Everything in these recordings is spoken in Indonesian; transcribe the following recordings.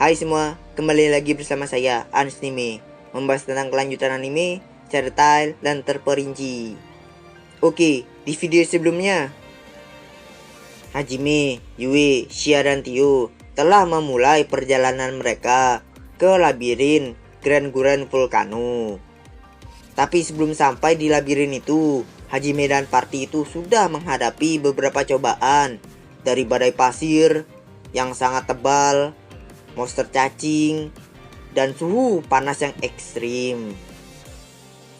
Hai semua, kembali lagi bersama saya, Anime, membahas tentang kelanjutan anime secara detail dan terperinci. Oke, di video sebelumnya, Hajime, Yui, Shia, dan Tio telah memulai perjalanan mereka ke labirin Grand Volcano. Tapi sebelum sampai di labirin itu, Hajime dan party itu sudah menghadapi beberapa cobaan, dari badai pasir yang sangat tebal, monster cacing, dan suhu panas yang ekstrim.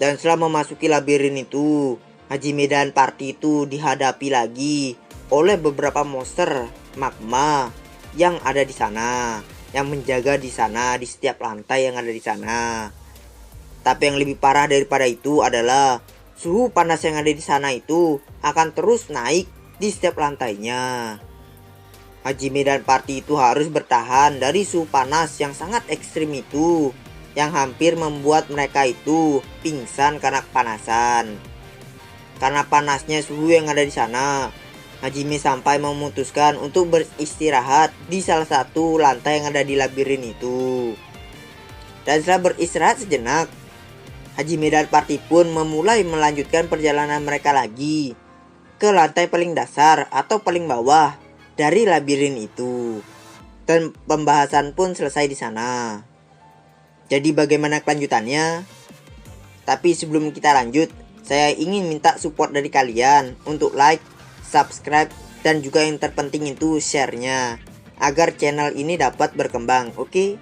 Dan setelah memasuki labirin itu, Hajime dan party itu dihadapi lagi oleh beberapa monster magma yang ada di sana, yang menjaga di sana di setiap lantai yang ada di sana. Tapi yang lebih parah daripada itu adalah suhu panas yang ada di sana itu akan terus naik di setiap lantainya. Hajime dan party itu harus bertahan dari suhu panas yang sangat ekstrim itu, yang hampir membuat mereka itu pingsan karena kepanasan. Karena panasnya suhu yang ada di sana, Hajime sampai memutuskan untuk beristirahat di salah satu lantai yang ada di labirin itu. Dan setelah beristirahat sejenak, Hajime dan party pun memulai melanjutkan perjalanan mereka lagi ke lantai paling dasar atau paling bawah dari labirin itu. Dan pembahasan pun selesai di sana. Jadi bagaimana kelanjutannya? Tapi sebelum kita lanjut, saya ingin minta support dari kalian untuk like, subscribe, dan juga yang terpenting itu share-nya, agar channel ini dapat berkembang, oke?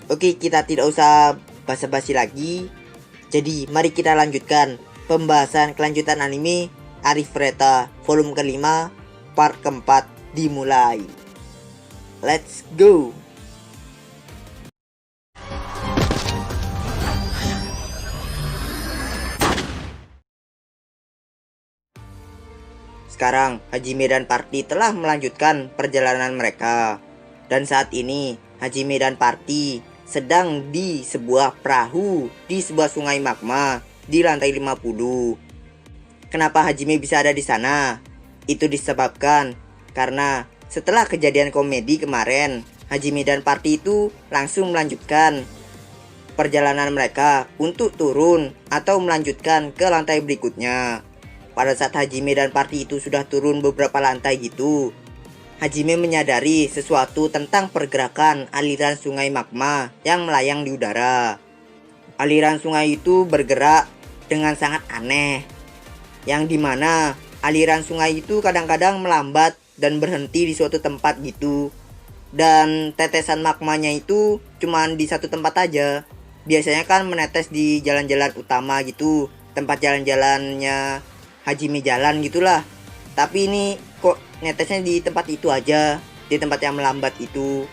Oke, kita tidak usah basa-basi lagi. Jadi mari kita lanjutkan pembahasan kelanjutan anime Arifureta volume kelima part keempat dimulai. Let's go. Sekarang Hajime dan party telah melanjutkan perjalanan mereka. Dan saat ini Hajime dan party sedang di sebuah perahu di sebuah sungai magma di lantai 50. Kenapa Hajime bisa ada di sana? Itu disebabkan karena setelah kejadian komedi kemarin, Hajime dan party itu langsung melanjutkan perjalanan mereka untuk turun atau melanjutkan ke lantai berikutnya. Pada saat Hajime dan party itu sudah turun beberapa lantai gitu, Hajime menyadari sesuatu tentang pergerakan aliran sungai magma yang melayang di udara. Aliran sungai itu bergerak dengan sangat aneh, yang dimana aliran sungai itu kadang-kadang melambat dan berhenti di suatu tempat gitu. Dan tetesan magmanya itu cuman di satu tempat aja. Biasanya kan menetes di jalan-jalan utama gitu, tempat jalan-jalannya Hajime jalan gitulah. Tapi ini kok netesnya di tempat itu aja, di tempat yang melambat itu.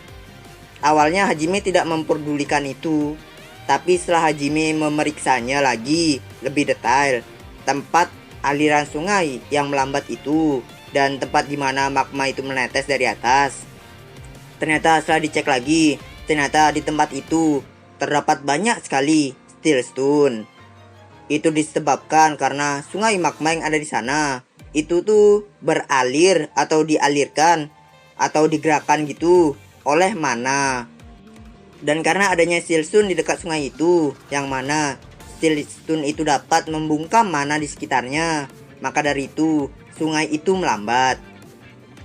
Awalnya Hajime tidak memperdulikan itu, tapi setelah Hajime memeriksanya lagi lebih detail, tempat aliran sungai yang melambat itu dan tempat dimana magma itu menetes dari atas, ternyata setelah dicek lagi, ternyata di tempat itu terdapat banyak sekali steel stone. Itu disebabkan karena sungai magma yang ada di sana itu tuh beralir atau dialirkan atau digerakkan gitu oleh mana. Dan karena adanya steel stone di dekat sungai itu, yang mana steel stone itu dapat membungkam mana di sekitarnya, maka dari itu sungai itu melambat.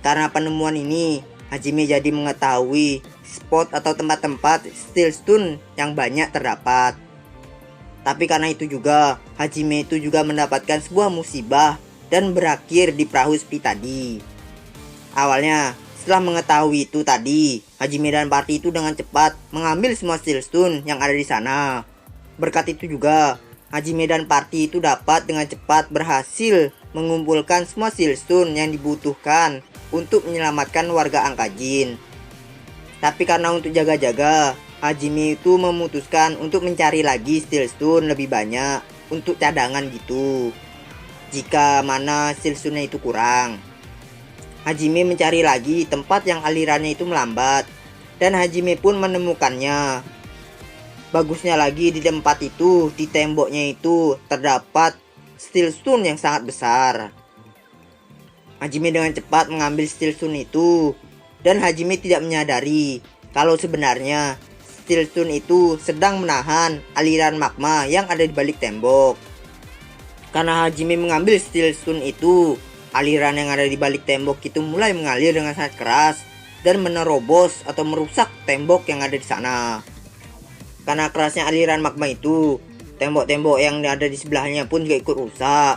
Karena penemuan ini, Hajime jadi mengetahui spot atau tempat-tempat steel stone yang banyak terdapat. Tapi karena itu juga, Hajime itu juga mendapatkan sebuah musibah dan berakhir di perahu seperti tadi. Awalnya, setelah mengetahui itu tadi, Hajime dan party itu dengan cepat mengambil semua steel stone yang ada di sana. Berkat itu juga, Hajime dan party itu dapat dengan cepat berhasil mengumpulkan semua steel stone yang dibutuhkan untuk menyelamatkan warga Angkajin. Tapi karena untuk jaga-jaga, Hajime itu memutuskan untuk mencari lagi steel stone lebih banyak untuk cadangan gitu, jika mana steel stone itu kurang. Hajime mencari lagi tempat yang alirannya itu melambat, dan Hajime pun menemukannya. Bagusnya lagi di tempat itu, di temboknya itu terdapat steel stone yang sangat besar. Hajime dengan cepat mengambil steel stone itu, dan Hajime tidak menyadari kalau sebenarnya Steel Stone itu sedang menahan aliran magma yang ada di balik tembok. Karena Hajime mengambil Steel Stone itu, aliran yang ada di balik tembok itu mulai mengalir dengan sangat keras dan menerobos atau merusak tembok yang ada di sana. Karena kerasnya aliran magma itu, tembok-tembok yang ada di sebelahnya pun juga ikut rusak,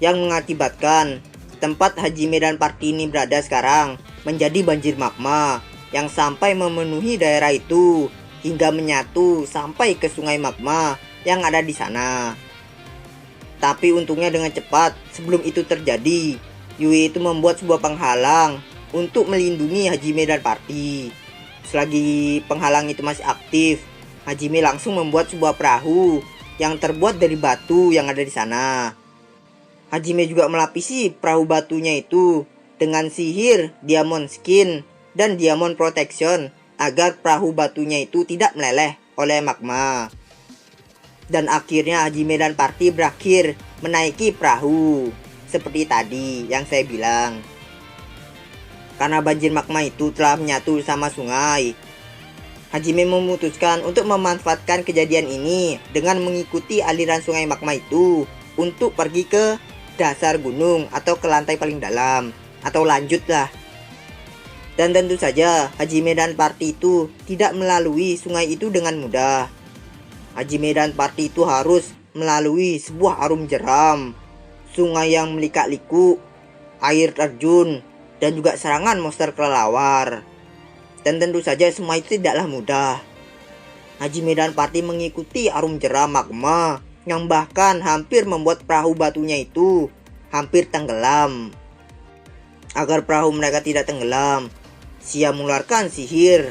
yang mengakibatkan tempat Hajime dan party ini berada sekarang menjadi banjir magma yang sampai memenuhi daerah itu hingga menyatu sampai ke sungai magma yang ada di sana. Tapi untungnya dengan cepat sebelum itu terjadi, Yui itu membuat sebuah penghalang untuk melindungi Hajime dan party. Selagi penghalang itu masih aktif, Hajime langsung membuat sebuah perahu yang terbuat dari batu yang ada di sana. Hajime juga melapisi perahu batunya itu dengan sihir Diamond Skin dan Diamond Protection agar perahu batunya itu tidak meleleh oleh magma. Dan akhirnya Hajime dan party berakhir menaiki perahu seperti tadi yang saya bilang. Karena banjir magma itu telah menyatu sama sungai, Hajime memutuskan untuk memanfaatkan kejadian ini dengan mengikuti aliran sungai magma itu untuk pergi ke dasar gunung atau ke lantai paling dalam atau lanjut lah. Dan tentu saja Hajime dan party itu tidak melalui sungai itu dengan mudah. Hajime dan party itu harus melalui sebuah arum jeram, sungai yang melikak-liku, air terjun, dan juga serangan monster kelelawar. Dan tentu saja semua itu tidaklah mudah. Hajime dan party mengikuti arum jeram magma yang bahkan hampir membuat perahu batunya itu hampir tenggelam. Agar perahu mereka tidak tenggelam, Sia mengeluarkan sihir,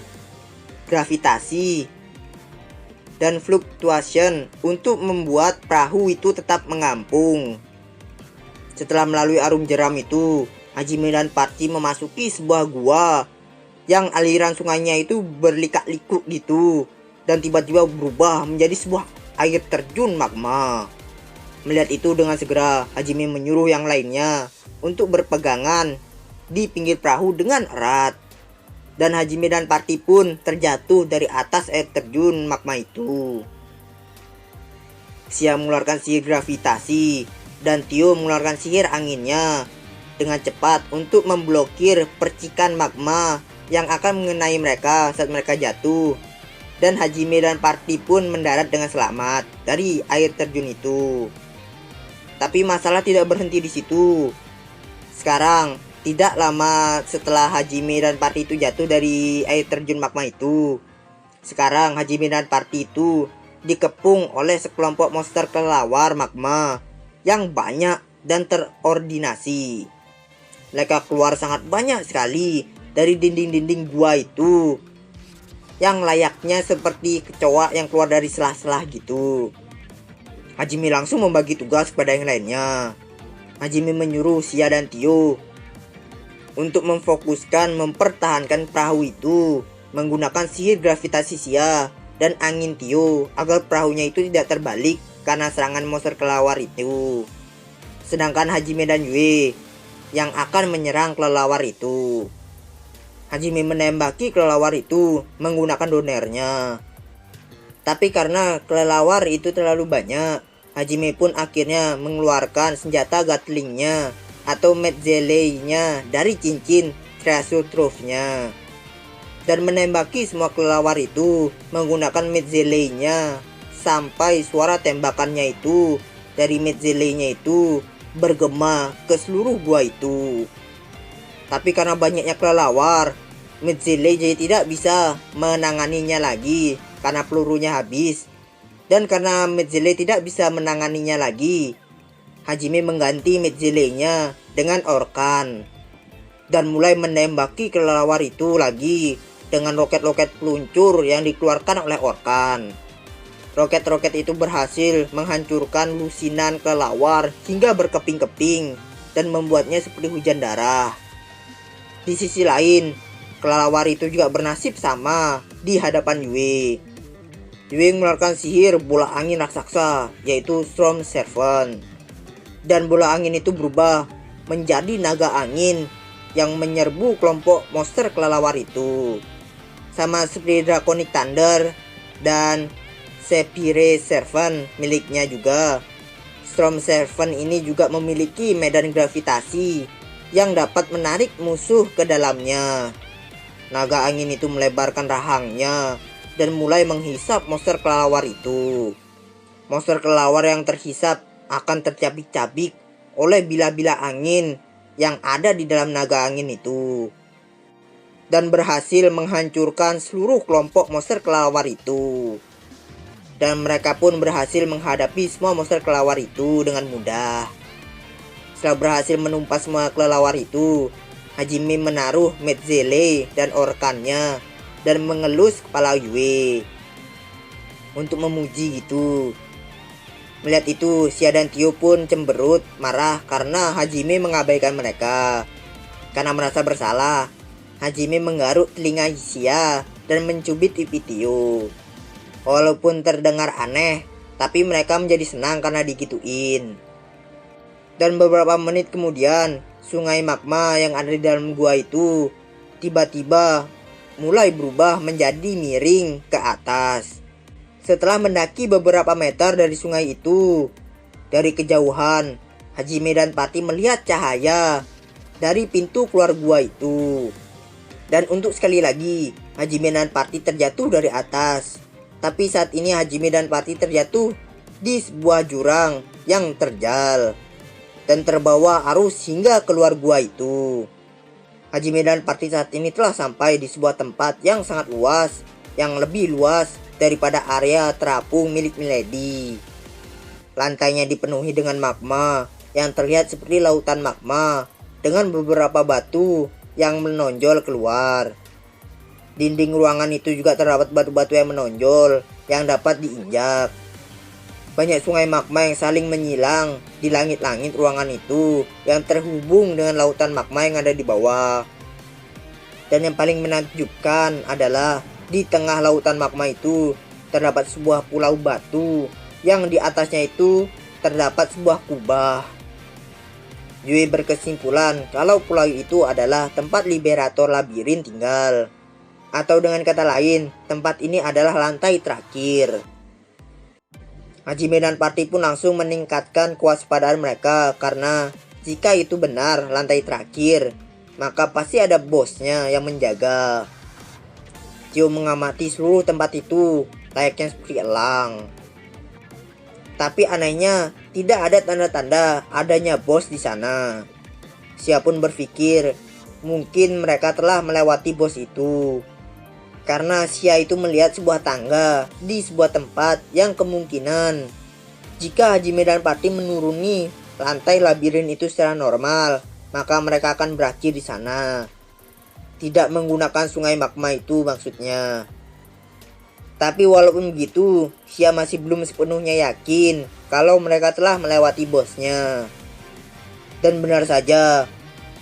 gravitasi, dan fluctuation untuk membuat perahu itu tetap mengampung. Setelah melalui arum jeram itu, Hajime dan party memasuki sebuah gua yang aliran sungainya itu berlikak-liku gitu dan tiba-tiba berubah menjadi sebuah air terjun magma. Melihat itu dengan segera Hajime menyuruh yang lainnya untuk berpegangan di pinggir perahu dengan erat. Dan Hajime dan party pun terjatuh dari atas air terjun magma itu. Sia mengeluarkan sihir gravitasi dan Tio mengeluarkan sihir anginnya dengan cepat untuk memblokir percikan magma yang akan mengenai mereka saat mereka jatuh. Dan Hajime dan party pun mendarat dengan selamat dari air terjun itu. Tapi masalah tidak berhenti di situ. Sekarang, tidak lama setelah Hajime dan party itu jatuh dari air terjun magma itu, sekarang Hajime dan party itu dikepung oleh sekelompok monster kelelawar magma yang banyak dan terordinasi. Mereka keluar sangat banyak sekali dari dinding-dinding gua itu, yang layaknya seperti kecoa yang keluar dari sela-sela gitu. Hajime langsung membagi tugas kepada yang lainnya. Hajime menyuruh Sia dan Tio untuk memfokuskan mempertahankan perahu itu menggunakan sihir gravitasi Sia dan angin Tio agar perahunya itu tidak terbalik karena serangan monster kelelawar itu. Sedangkan Hajime dan Yue yang akan menyerang kelelawar itu. Hajime menembaki kelelawar itu menggunakan donernya. Tapi karena kelelawar itu terlalu banyak, Hajime pun akhirnya mengeluarkan senjata gatlingnya atau Metzeley-nya dari cincin Treasure Trove-nya dan menembaki semua kelelawar itu menggunakan Metzeley-nya sampai suara tembakannya itu dari Metzeley-nya itu bergema ke seluruh gua itu. Tapi karena banyaknya kelelawar, Metzeley jadi tidak bisa menanganinya lagi karena pelurunya habis. Dan karena Metzeley tidak bisa menanganinya lagi, Hajime mengganti Metzeley-nya dengan Orkan dan mulai menembaki kelelawar itu lagi dengan roket-roket peluncur yang dikeluarkan oleh Orkan. Roket-roket itu berhasil menghancurkan lusinan kelelawar hingga berkeping-keping dan membuatnya seperti hujan darah. Di sisi lain, kelelawar itu juga bernasib sama di hadapan Yue. Yue mengeluarkan sihir bola angin raksasa yaitu Storm Serpent. Dan bola angin itu berubah menjadi naga angin yang menyerbu kelompok monster kelelawar itu. sama seperti Draconic Thunder dan Sepire Servant miliknya juga. Storm Servant ini juga memiliki medan gravitasi yang dapat menarik musuh ke dalamnya. Naga angin itu melebarkan rahangnya dan mulai menghisap monster kelelawar itu. Monster kelelawar yang terhisap akan tercabik-cabik oleh bila-bila angin yang ada di dalam naga angin itu, dan berhasil menghancurkan seluruh kelompok monster kelelawar itu. Dan mereka pun berhasil menghadapi semua monster kelelawar itu dengan mudah. Setelah berhasil menumpas semua kelelawar itu, Hajime menaruh Metzele dan orkannya dan mengelus kepala Yue untuk memuji gitu. Melihat itu, Xia dan Tio pun cemberut marah karena Hajime mengabaikan mereka. Karena merasa bersalah, Hajime menggaruk telinga Xia dan mencubit pipi Tio. Walaupun terdengar aneh, tapi mereka menjadi senang karena digituin. Dan beberapa menit kemudian, sungai magma yang ada di dalam gua itu tiba-tiba mulai berubah menjadi miring ke atas. Setelah mendaki beberapa meter dari sungai itu, dari kejauhan, Hajime dan Patty melihat cahaya dari pintu keluar gua itu. Dan untuk sekali lagi, Hajime dan Patty terjatuh dari atas. Tapi saat ini Hajime dan Patty terjatuh di sebuah jurang yang terjal dan terbawa arus hingga keluar gua itu. Hajime dan Patty saat ini telah sampai di sebuah tempat yang sangat luas, yang lebih luas daripada area terapung milik Milady. Lantainya dipenuhi dengan magma yang terlihat seperti lautan magma dengan beberapa batu yang menonjol keluar. Dinding ruangan itu juga terdapat batu-batu yang menonjol yang dapat diinjak. Banyak sungai magma yang saling menyilang di langit-langit ruangan itu yang terhubung dengan lautan magma yang ada di bawah. Dan yang paling menakjubkan adalah di tengah lautan magma itu terdapat sebuah pulau batu yang di atasnya itu terdapat sebuah kubah. Yue berkesimpulan kalau pulau itu adalah tempat liberator labirin tinggal. Atau dengan kata lain, tempat ini adalah lantai terakhir. Hajime dan Patty pun langsung meningkatkan kewaspadaan mereka karena jika itu benar lantai terakhir, maka pasti ada bosnya yang menjaga. Tio mengamati seluruh tempat itu layaknya seperti elang. Tapi anehnya tidak ada tanda-tanda adanya bos di sana. Xia pun berpikir mungkin mereka telah melewati bos itu. Karena Xia itu melihat sebuah tangga di sebuah tempat yang kemungkinan jika Hajime dan Patty menuruni lantai labirin itu secara normal, maka mereka akan berakhir di sana. Tidak menggunakan sungai magma itu maksudnya. Tapi walaupun begitu, Xia masih belum sepenuhnya yakin kalau mereka telah melewati bosnya. Dan benar saja,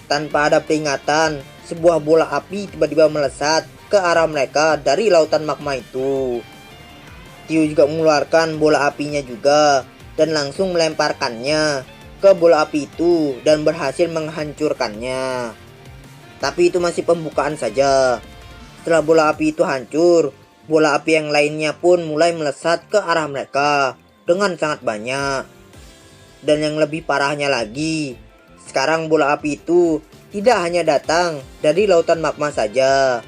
tanpa ada peringatan, sebuah bola api tiba-tiba melesat ke arah mereka dari lautan magma itu. Tio juga mengeluarkan bola apinya juga dan langsung melemparkannya ke bola api itu dan berhasil menghancurkannya. Tapi itu masih pembukaan saja. Setelah bola api itu hancur, bola api yang lainnya pun mulai melesat ke arah mereka dengan sangat banyak. Dan yang lebih parahnya lagi, sekarang bola api itu tidak hanya datang dari lautan magma saja,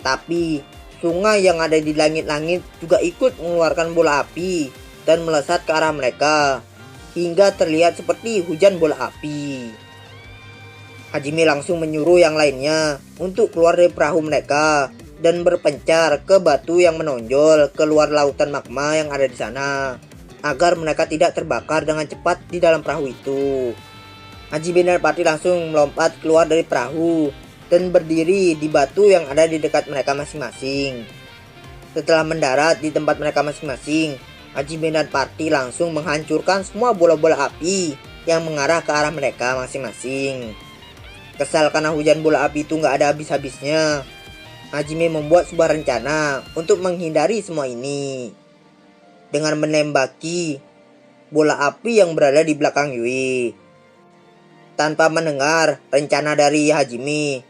tapi sungai yang ada di langit-langit juga ikut mengeluarkan bola api dan melesat ke arah mereka hingga terlihat seperti hujan bola api. Hajime langsung menyuruh yang lainnya untuk keluar dari perahu mereka dan berpencar ke batu yang menonjol keluar lautan magma yang ada di sana agar mereka tidak terbakar dengan cepat di dalam perahu itu. Hajime dan Patty langsung melompat keluar dari perahu dan berdiri di batu yang ada di dekat mereka masing-masing. Setelah mendarat di tempat mereka masing-masing, Hajime dan Patty langsung menghancurkan semua bola-bola api yang mengarah ke arah mereka masing-masing. Kesal karena hujan bola api itu gak ada habis-habisnya, Hajime membuat sebuah rencana untuk menghindari semua ini dengan menembaki bola api yang berada di belakang Yui. Tanpa mendengar rencana dari Hajime,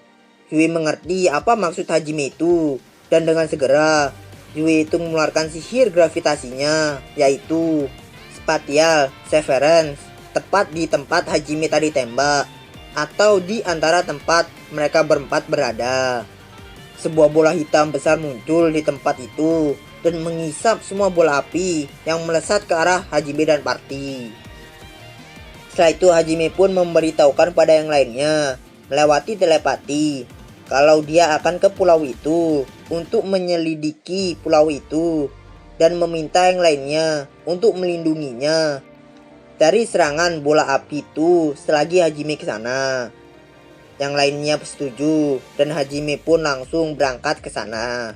Yui mengerti apa maksud Hajime itu Dan dengan segera, Yue itu mengeluarkan sihir gravitasinya, yaitu Spatial Severance, tepat di tempat Hajime tadi tembak, atau di antara tempat mereka berempat berada. Sebuah bola hitam besar muncul di tempat itu dan mengisap semua bola api yang melesat ke arah Hajime dan Party. Setelah itu Hajime pun memberitahukan pada yang lainnya melewati telepati kalau dia akan ke pulau itu untuk menyelidiki pulau itu dan meminta yang lainnya untuk melindunginya dari serangan bola api itu selagi Hajime ke sana. Yang lainnya setuju dan Hajime pun langsung berangkat ke sana.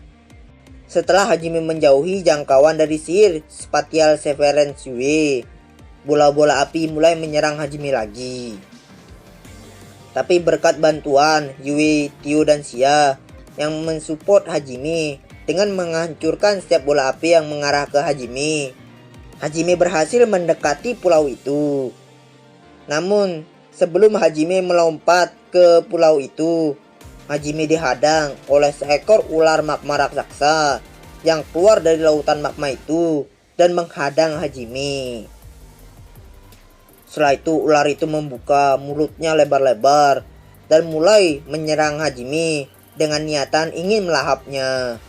Setelah Hajime menjauhi jangkauan dari sihir Spatial Severance Yue, bola-bola api mulai menyerang Hajime lagi. Tapi berkat bantuan Yue, Tio, dan Xia yang mensupport Hajime dengan menghancurkan setiap bola api yang mengarah ke Hajime, Hajime berhasil mendekati pulau itu. Namun sebelum Hajime melompat ke pulau itu, Hajime dihadang oleh seekor ular magma raksasa yang keluar dari lautan magma itu dan menghadang Hajime. Setelah itu ular itu membuka mulutnya lebar-lebar dan mulai menyerang Hajime dengan niatan ingin melahapnya.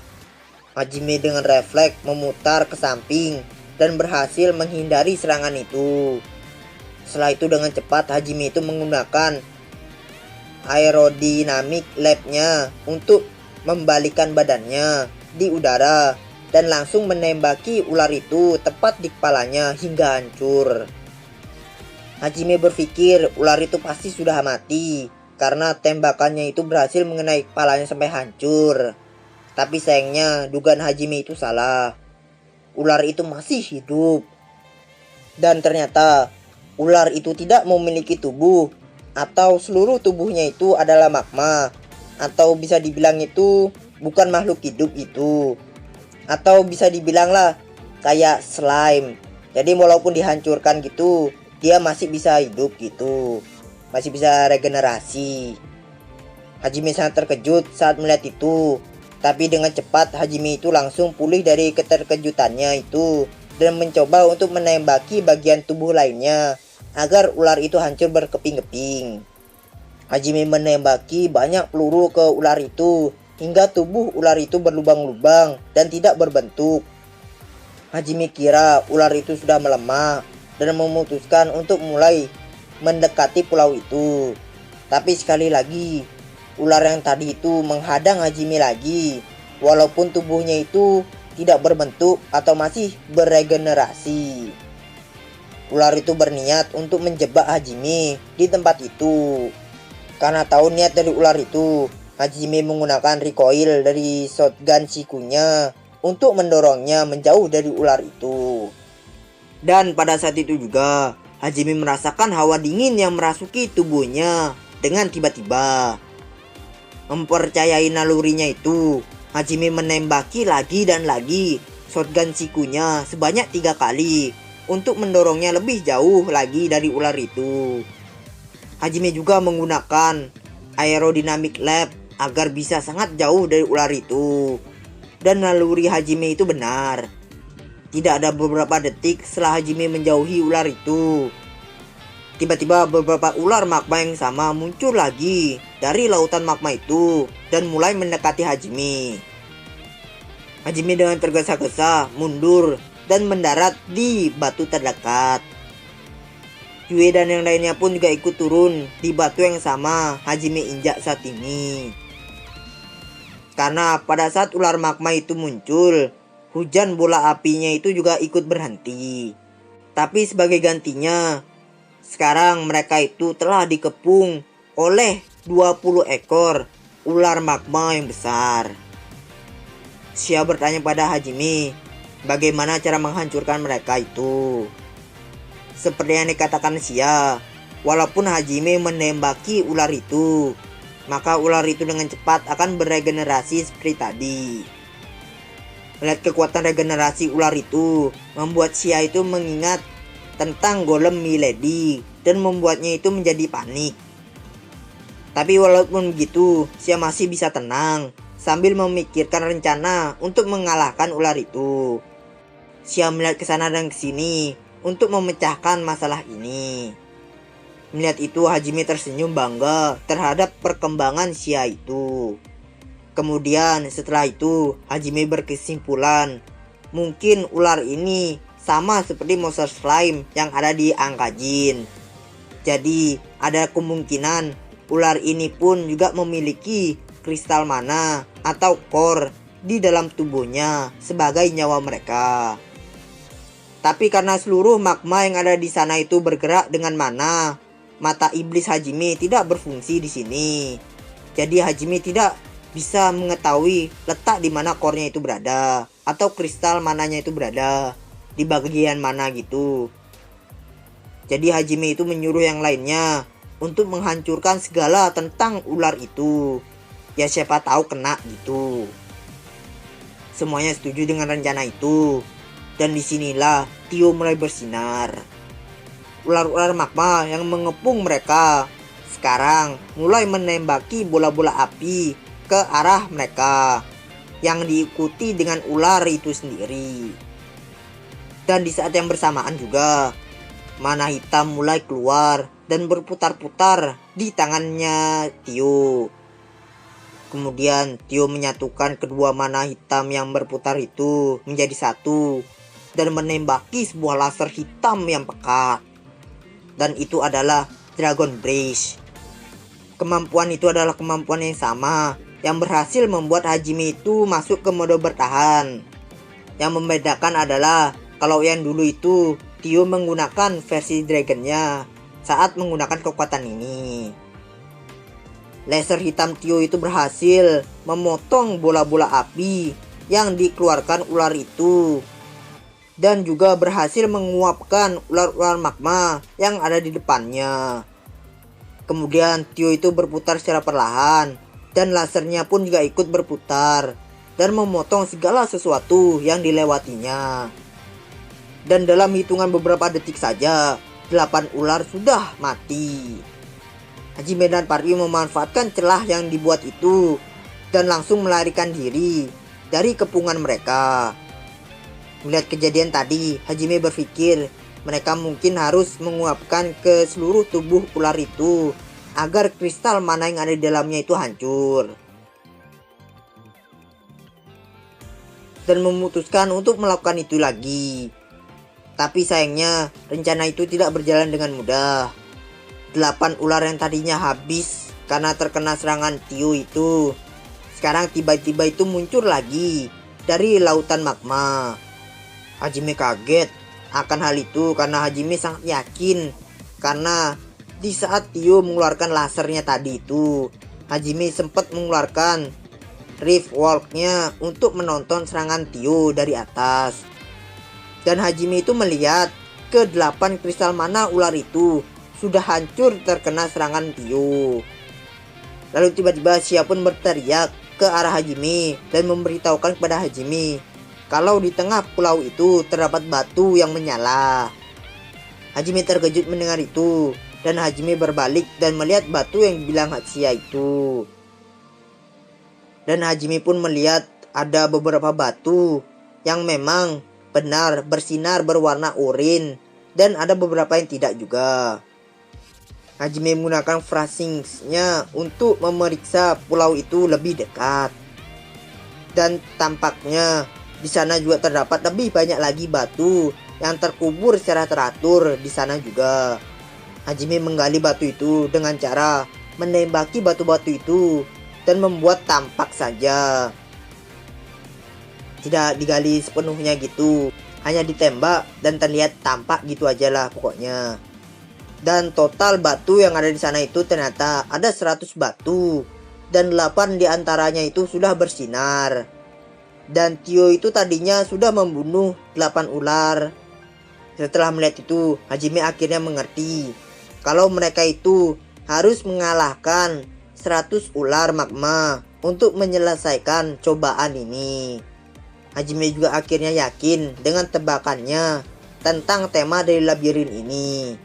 Hajime dengan refleks memutar ke samping dan berhasil menghindari serangan itu. Setelah itu dengan cepat Hajime itu menggunakan aerodinamik lab-nya untuk membalikan badannya di udara dan langsung menembaki ular itu tepat di kepalanya hingga hancur. Hajime berpikir ular itu pasti sudah mati karena tembakannya itu berhasil mengenai kepalanya sampai hancur. Tapi sayangnya dugaan Hajime itu salah. Ular itu masih hidup. Dan ternyata ular itu tidak memiliki tubuh, atau seluruh tubuhnya itu adalah magma, atau bisa dibilang itu bukan makhluk hidup itu, atau bisa dibilang lah kayak slime. Jadi walaupun dihancurkan gitu, dia masih bisa hidup gitu, masih bisa regenerasi. Hajime sangat terkejut saat melihat itu, tapi dengan cepat Hajime itu langsung pulih dari keterkejutannya itu dan mencoba untuk menembaki bagian tubuh lainnya agar ular itu hancur berkeping-keping. Hajime menembaki banyak peluru ke ular itu hingga tubuh ular itu berlubang-lubang dan tidak berbentuk. Hajime kira ular itu sudah melemah dan memutuskan untuk mulai mendekati pulau itu. Tapi sekali lagi, ular yang tadi itu menghadang Hajime lagi, walaupun tubuhnya itu tidak berbentuk atau masih beregenerasi. Ular itu berniat untuk menjebak Hajime di tempat itu. Karena tahu niat dari ular itu, Hajime menggunakan recoil dari shotgun sikunya untuk mendorongnya menjauh dari ular itu. Dan pada saat itu juga, Hajime merasakan hawa dingin yang merasuki tubuhnya dengan tiba-tiba. Mempercayai nalurinya itu, Hajime menembaki lagi dan lagi shotgun sikunya sebanyak 3 kali untuk mendorongnya lebih jauh lagi dari ular itu. Hajime juga menggunakan aerodynamic lab agar bisa sangat jauh dari ular itu. Dan naluri Hajime itu benar. Tidak ada beberapa detik setelah Hajime menjauhi ular itu, tiba-tiba beberapa ular magma yang sama muncul lagi dari lautan magma itu dan mulai mendekati Hajime. Hajime dengan tergesa-gesa mundur dan mendarat di batu terdekat. Yue dan yang lainnya pun juga ikut turun di batu yang sama Hajime injak saat ini. Karena pada saat ular magma itu muncul, hujan bola apinya itu juga ikut berhenti. Tapi sebagai gantinya, sekarang mereka itu telah dikepung oleh 20 ekor ular magma yang besar. Xia bertanya pada Hajime, bagaimana cara menghancurkan mereka itu. Seperti yang dikatakan Xia, walaupun Hajime menembaki ular itu, maka ular itu dengan cepat akan beregenerasi seperti tadi. Melihat kekuatan regenerasi ular itu, membuat Xia itu mengingat tentang golem Milady dan membuatnya itu menjadi panik. Tapi walaupun begitu, Xia masih bisa tenang sambil memikirkan rencana untuk mengalahkan ular itu. Xia melihat ke sana dan ke sini untuk memecahkan masalah ini. Melihat itu, Hajime tersenyum bangga terhadap perkembangan Xia itu. Kemudian setelah itu, Hajime berkesimpulan mungkin ular ini sama seperti monster slime yang ada di Angkajin. Jadi ada kemungkinan ular ini pun juga memiliki kristal mana atau core di dalam tubuhnya sebagai nyawa mereka. Tapi karena seluruh magma yang ada di sana itu bergerak dengan mana, mata iblis Hajime tidak berfungsi di sini. Jadi Hajime tidak bisa mengetahui letak di mana core-nya itu berada atau kristal mananya itu berada di bagian mana gitu. Jadi Hajime itu menyuruh yang lainnya untuk menghancurkan segala tentang ular itu. Ya siapa tahu kena gitu. Semuanya setuju dengan rencana itu. Dan disinilah Tio mulai bersinar. Ular-ular magma yang mengepung mereka sekarang mulai menembaki bola-bola api ke arah mereka yang diikuti dengan ular itu sendiri. Dan di saat yang bersamaan juga mana hitam mulai keluar dan berputar-putar di tangannya Tio. Kemudian Tio menyatukan kedua mana hitam yang berputar itu menjadi satu dan menembaki sebuah laser hitam yang pekat. Dan itu adalah Dragon Breath. Kemampuan itu adalah kemampuan yang sama yang berhasil membuat Hajime itu masuk ke mode bertahan. Yang membedakan adalah kalau yang dulu itu Tio menggunakan versi dragonnya saat menggunakan kekuatan ini. Laser hitam Tio itu berhasil memotong bola-bola api yang dikeluarkan ular itu. Dan juga berhasil menguapkan ular-ular magma yang ada di depannya. Kemudian Tio itu berputar secara perlahan. Dan lasernya pun juga ikut berputar dan memotong segala sesuatu yang dilewatinya. Dan dalam hitungan beberapa detik saja 8 ular sudah mati. Hajime dan Party memanfaatkan celah yang dibuat itu dan langsung melarikan diri dari kepungan mereka. Melihat kejadian tadi, Hajime berpikir mereka mungkin harus menguapkan ke seluruh tubuh ular itu agar kristal mana yang ada di dalamnya itu hancur. Dan memutuskan untuk melakukan itu lagi. Tapi sayangnya rencana itu tidak berjalan dengan mudah. 8 ular yang tadinya habis karena terkena serangan Tio itu sekarang tiba-tiba itu muncul lagi dari lautan magma. Hajime kaget akan hal itu karena Hajime sangat yakin karena di saat Tio mengeluarkan lasernya tadi itu, Hajime sempat mengeluarkan Rift Walk-nya untuk menonton serangan Tio dari atas. Dan Hajime itu melihat ke-8 kristal mana ular itu sudah hancur terkena serangan Tio. Lalu tiba-tiba Xia pun berteriak ke arah Hajime dan memberitahukan kepada Hajime kalau di tengah pulau itu terdapat batu yang menyala. Hajime terkejut mendengar itu. Dan Hajime berbalik dan melihat batu yang dibilang Xia itu. Dan Hajime pun melihat ada beberapa batu yang memang benar bersinar berwarna oranye. Dan ada beberapa yang tidak juga. Hajime menggunakan phrasing-nya untuk memeriksa pulau itu lebih dekat. Dan tampaknya di sana juga terdapat lebih banyak lagi batu yang terkubur secara teratur di sana juga. Hajime menggali batu itu dengan cara menembaki batu-batu itu dan membuat tampak saja. Tidak digali sepenuhnya gitu, hanya ditembak dan terlihat tampak gitu aja lah pokoknya. Dan total batu yang ada di sana itu ternyata ada 100 batu dan 8 diantaranya itu sudah bersinar. Dan Tio itu tadinya sudah membunuh 8 ular. Setelah melihat itu, Hajime akhirnya mengerti kalau mereka itu harus mengalahkan 100 ular magma untuk menyelesaikan cobaan ini. Hajime juga akhirnya yakin dengan tebakannya tentang tema dari labirin ini.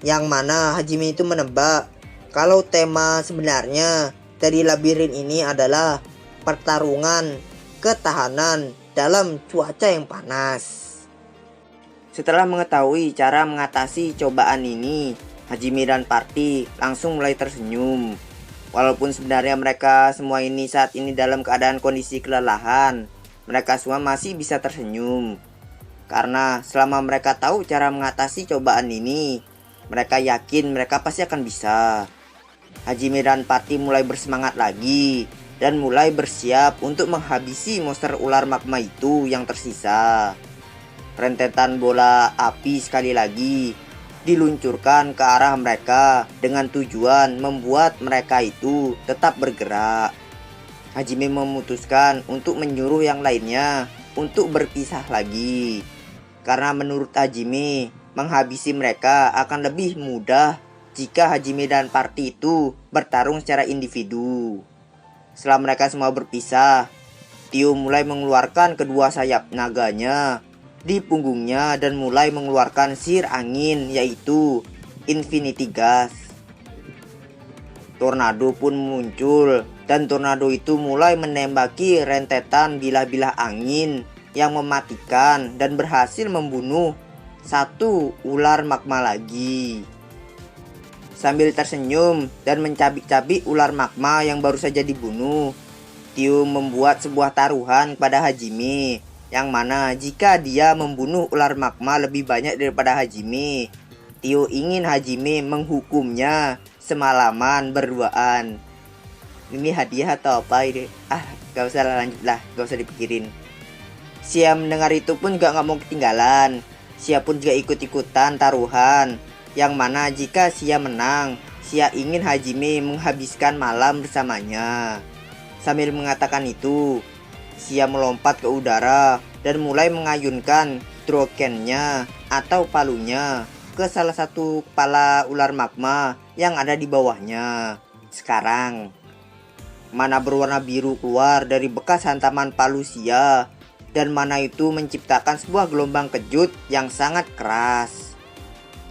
Yang mana Hajime itu menebak kalau tema sebenarnya dari labirin ini adalah pertarungan ketahanan dalam cuaca yang panas. Setelah mengetahui cara mengatasi cobaan ini, Hajime dan Party langsung mulai tersenyum. Walaupun sebenarnya mereka semua ini saat ini dalam keadaan kondisi kelelahan, mereka semua masih bisa tersenyum. Karena selama mereka tahu cara mengatasi cobaan ini, mereka yakin mereka pasti akan bisa. Hajime dan Party mulai bersemangat lagi dan mulai bersiap untuk menghabisi monster ular magma itu yang tersisa. Rentetan bola api sekali lagi diluncurkan ke arah mereka dengan tujuan membuat mereka itu tetap bergerak. Hajime memutuskan untuk menyuruh yang lainnya untuk berpisah lagi. Karena menurut Hajime, menghabisi mereka akan lebih mudah jika Hajime dan Party itu bertarung secara individu. Setelah mereka semua berpisah, Tio mulai mengeluarkan kedua sayap naganya di punggungnya dan mulai mengeluarkan sihir angin, yaitu Infinity Gas. Tornado pun muncul dan tornado itu mulai menembaki rentetan bilah-bilah angin yang mematikan dan berhasil membunuh satu ular magma lagi. Sambil tersenyum dan mencabik-cabik ular magma yang baru saja dibunuh, Tio membuat sebuah taruhan kepada Hajime, yang mana jika dia membunuh ular magma lebih banyak daripada Hajime, Tio ingin Hajime menghukumnya semalaman berduaan. Ini hadiah atau apa ini? Gak usah lanjut lah, gak usah dipikirin. Sia mendengar itu pun gak mau ketinggalan. Sia pun juga ikut-ikutan taruhan, yang mana jika Sia menang, Sia ingin Hajime menghabiskan malam bersamanya. Sambil mengatakan itu, Sia melompat ke udara dan mulai mengayunkan drokennya atau palunya ke salah satu kepala ular magma yang ada di bawahnya. Sekarang, mana berwarna biru keluar dari bekas hantaman palu Sia, dan mana itu menciptakan sebuah gelombang kejut yang sangat keras.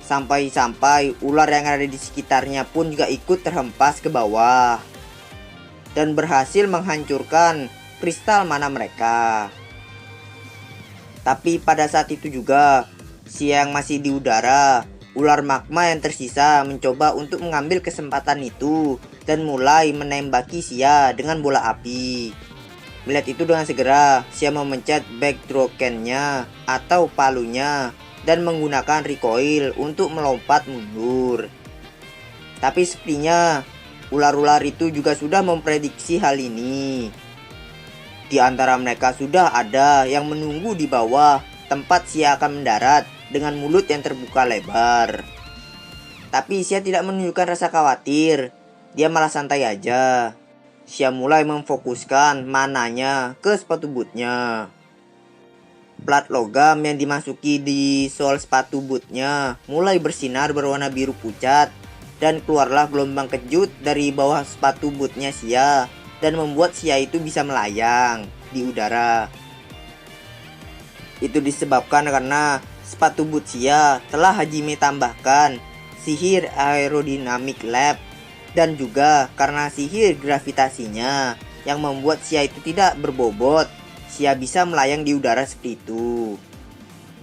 Sampai-sampai ular yang ada di sekitarnya pun juga ikut terhempas ke bawah dan berhasil menghancurkan kristal mana mereka. Tapi pada saat itu juga, Sia yang masih di udara, ular magma yang tersisa mencoba untuk mengambil kesempatan itu dan mulai menembaki Sia dengan bola api. Melihat itu dengan segera, Sia memencet backdrokennya atau palunya dan menggunakan recoil untuk melompat mundur. Tapi sepertinya ular-ular itu juga sudah memprediksi hal ini. Di antara mereka sudah ada yang menunggu di bawah tempat Sia akan mendarat dengan mulut yang terbuka lebar. Tapi Sia tidak menunjukkan rasa khawatir, dia malah santai aja. Sia mulai memfokuskan mananya ke sepatu bootnya. Plat logam yang dimasuki di sol sepatu bootnya mulai bersinar berwarna biru pucat, dan keluarlah gelombang kejut dari bawah sepatu bootnya Sia dan membuat Sia itu bisa melayang di udara. Itu disebabkan karena sepatu boot Sia telah Hajime tambahkan sihir aerodynamic lab, dan juga karena sihir gravitasinya yang membuat Sia itu tidak berbobot. Sia bisa melayang di udara seperti itu.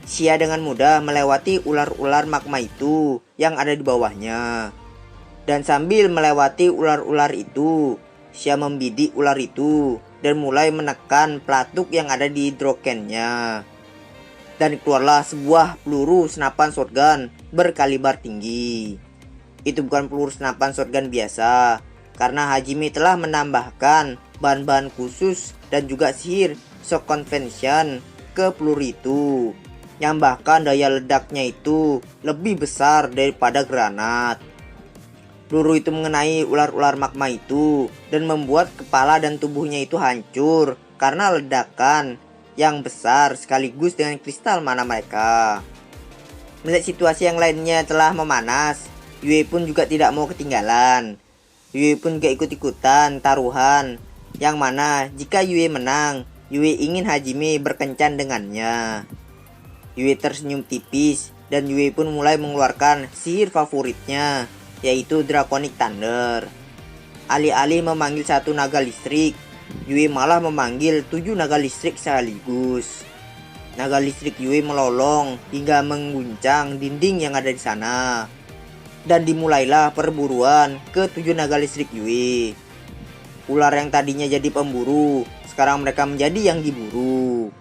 Sia dengan mudah melewati ular-ular magma itu yang ada di bawahnya. Dan sambil melewati ular-ular itu, Sia membidik ular itu dan mulai menekan pelatuk yang ada di drokennya. Dan keluarlah sebuah peluru senapan shotgun berkaliber tinggi. Itu bukan peluru senapan shotgun biasa, karena Hajime telah menambahkan bahan-bahan khusus dan juga sihir shock convention ke peluru itu, yang bahkan daya ledaknya itu lebih besar daripada granat. Peluru itu mengenai ular-ular magma itu dan membuat kepala dan tubuhnya itu hancur karena ledakan yang besar sekaligus dengan kristal mana mereka. Melihat situasi yang lainnya telah memanas, Yue pun juga tidak mau ketinggalan. Yue pun juga ikut-ikutan taruhan, yang mana jika Yue menang, Yue ingin Hajime berkencan dengannya. Yue tersenyum tipis dan Yue pun mulai mengeluarkan sihir favoritnya, yaitu Draconic Thunder. Alih-alih memanggil satu naga listrik, Yue malah memanggil 7 naga listrik sekaligus. Naga listrik Yue melolong hingga mengguncang dinding yang ada di sana. Dan dimulailah perburuan ke 7 naga listrik Yue. Ular yang tadinya jadi pemburu, sekarang mereka menjadi yang diburu.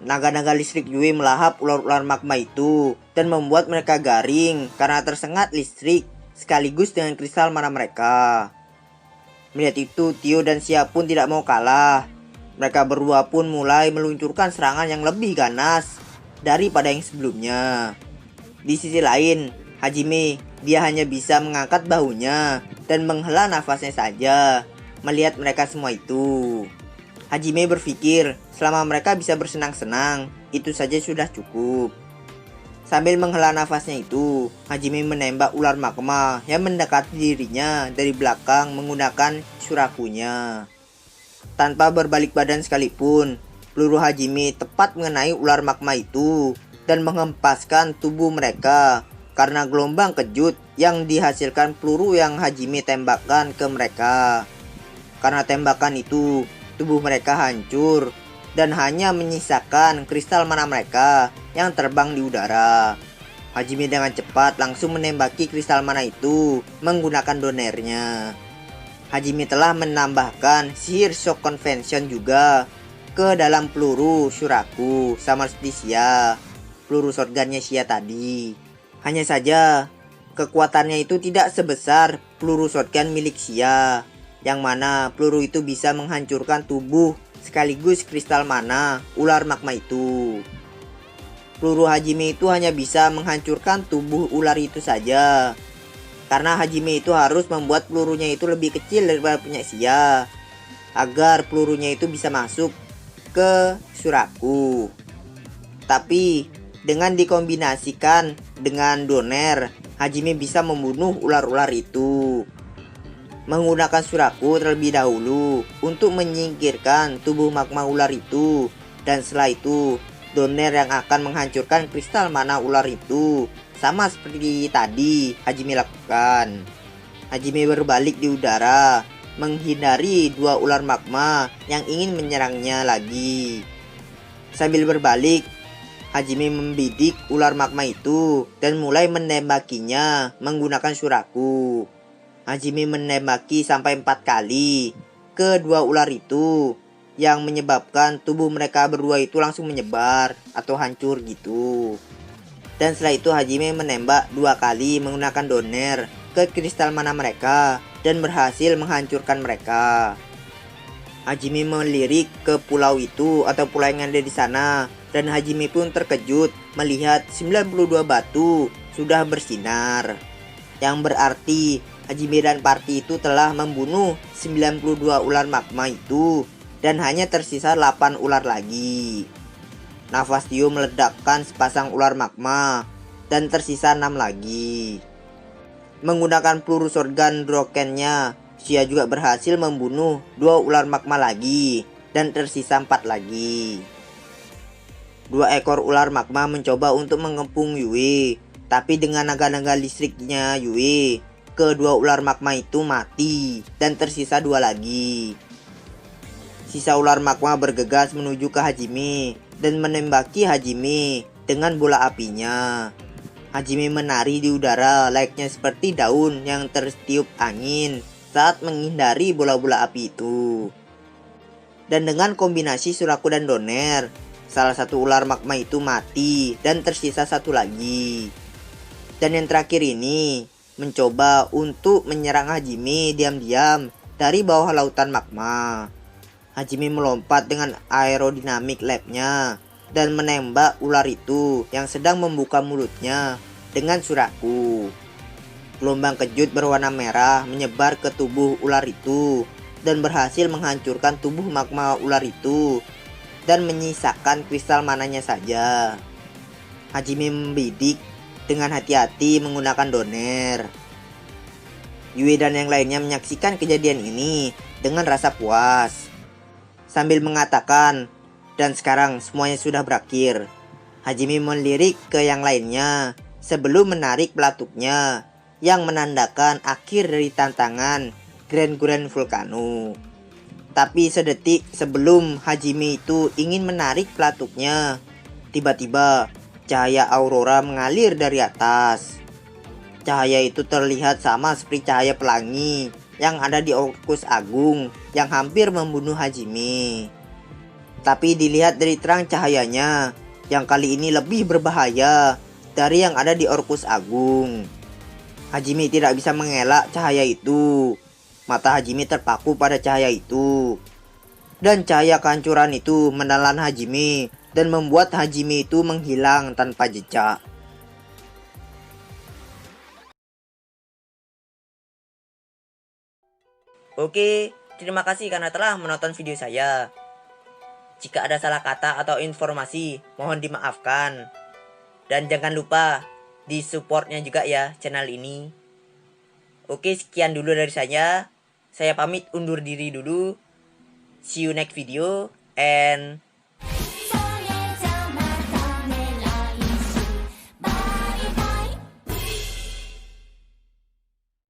Naga-naga listrik Yue melahap ular-ular magma itu dan membuat mereka garing karena tersengat listrik sekaligus dengan kristal mana mereka. Melihat itu, Tio dan Xia pun tidak mau kalah. Mereka berdua pun mulai meluncurkan serangan yang lebih ganas daripada yang sebelumnya. Di sisi lain, Hajime, dia hanya bisa mengangkat bahunya dan menghela nafasnya saja melihat mereka semua itu. Hajime berpikir selama mereka bisa bersenang-senang, itu saja sudah cukup. Sambil menghela nafasnya itu, Hajime menembak ular magma yang mendekati dirinya dari belakang menggunakan shurakunya. Tanpa berbalik badan sekalipun, peluru Hajime tepat mengenai ular magma itu dan menghempaskan tubuh mereka karena gelombang kejut yang dihasilkan peluru yang Hajime tembakkan ke mereka. Karena tembakan itu, tubuh mereka hancur dan hanya menyisakan kristal mana mereka yang terbang di udara. Hajime dengan cepat langsung menembaki kristal mana itu menggunakan donernya. Hajime telah menambahkan sihir shock convention juga ke dalam peluru shuraku sama seperti Xia, peluru shotgunnya Xia tadi. Hanya saja kekuatannya itu tidak sebesar peluru shotgun milik Xia, yang mana peluru itu bisa menghancurkan tubuh sekaligus kristal mana ular magma itu. Peluru Hajime itu hanya bisa menghancurkan tubuh ular itu saja, karena Hajime itu harus membuat pelurunya itu lebih kecil daripada punya Xia, agar pelurunya itu bisa masuk ke shuraku. Tapi dengan dikombinasikan dengan doner, Hajime bisa membunuh ular-ular itu. Menggunakan shuraku terlebih dahulu untuk menyingkirkan tubuh magma ular itu, dan setelah itu doner yang akan menghancurkan kristal mana ular itu, sama seperti tadi Hajime lakukan. Hajime berbalik di udara menghindari 2 ular magma yang ingin menyerangnya lagi. Sambil berbalik, Hajime membidik ular magma itu dan mulai menembakinya menggunakan shuraku. Hajime menembaki sampai 4 kali ke 2 ular itu, yang menyebabkan tubuh mereka berdua itu langsung menyebar atau hancur gitu. Dan setelah itu Hajime menembak 2 kali menggunakan doner ke kristal mana mereka dan berhasil menghancurkan mereka. Hajime melirik ke pulau itu atau pulau yang ada di sana, dan Hajime pun terkejut melihat 92 batu sudah bersinar, yang berarti Hajime dan party itu telah membunuh 92 ular magma itu dan hanya tersisa 8 ular lagi. Nafas Tio meledakkan sepasang ular magma dan tersisa 6 lagi. Menggunakan peluru shotgun Drokennya, Xia juga berhasil membunuh 2 ular magma lagi dan tersisa 4 lagi. 2 ekor ular magma mencoba untuk mengepung Yue, tapi dengan naga-naga listriknya Yue, kedua ular magma itu mati dan tersisa 2 lagi. Sisa ular magma bergegas menuju ke Hajime dan menembaki Hajime dengan bola apinya. Hajime menari di udara layaknya seperti daun yang tertiup angin saat menghindari bola-bola api itu. Dan dengan kombinasi shuraku dan doner, salah satu ular magma itu mati dan tersisa 1 lagi. Dan yang terakhir ini mencoba untuk menyerang Hajime diam-diam dari bawah lautan magma. Hajime melompat dengan aerodinamik labnya dan menembak ular itu yang sedang membuka mulutnya dengan shuraku. Gelombang kejut berwarna merah menyebar ke tubuh ular itu dan berhasil menghancurkan tubuh magma ular itu dan menyisakan kristal mananya saja. Hajime membidik dengan hati-hati menggunakan doner. Yue dan yang lainnya menyaksikan kejadian ini dengan rasa puas, sambil mengatakan, dan sekarang semuanya sudah berakhir. Hajime melirik ke yang lainnya sebelum menarik pelatuknya yang menandakan akhir dari tantangan Grand Volcano. Tapi sedetik sebelum Hajime itu ingin menarik pelatuknya, tiba-tiba cahaya aurora mengalir dari atas. Cahaya itu terlihat sama seperti cahaya pelangi yang ada di Orcus Agung yang hampir membunuh Hajime. Tapi dilihat dari terang cahayanya, yang kali ini lebih berbahaya dari yang ada di Orcus Agung. Hajime tidak bisa mengelak cahaya itu. Mata Hajime terpaku pada cahaya itu. Dan cahaya kehancuran itu menelan Hajime dan membuat Hajime itu menghilang tanpa jejak. Oke, terima kasih karena telah menonton video saya. Jika ada salah kata atau informasi, mohon dimaafkan. Dan jangan lupa di supportnya juga ya channel ini. Oke, sekian dulu dari saya. Saya pamit undur diri dulu. See you next video and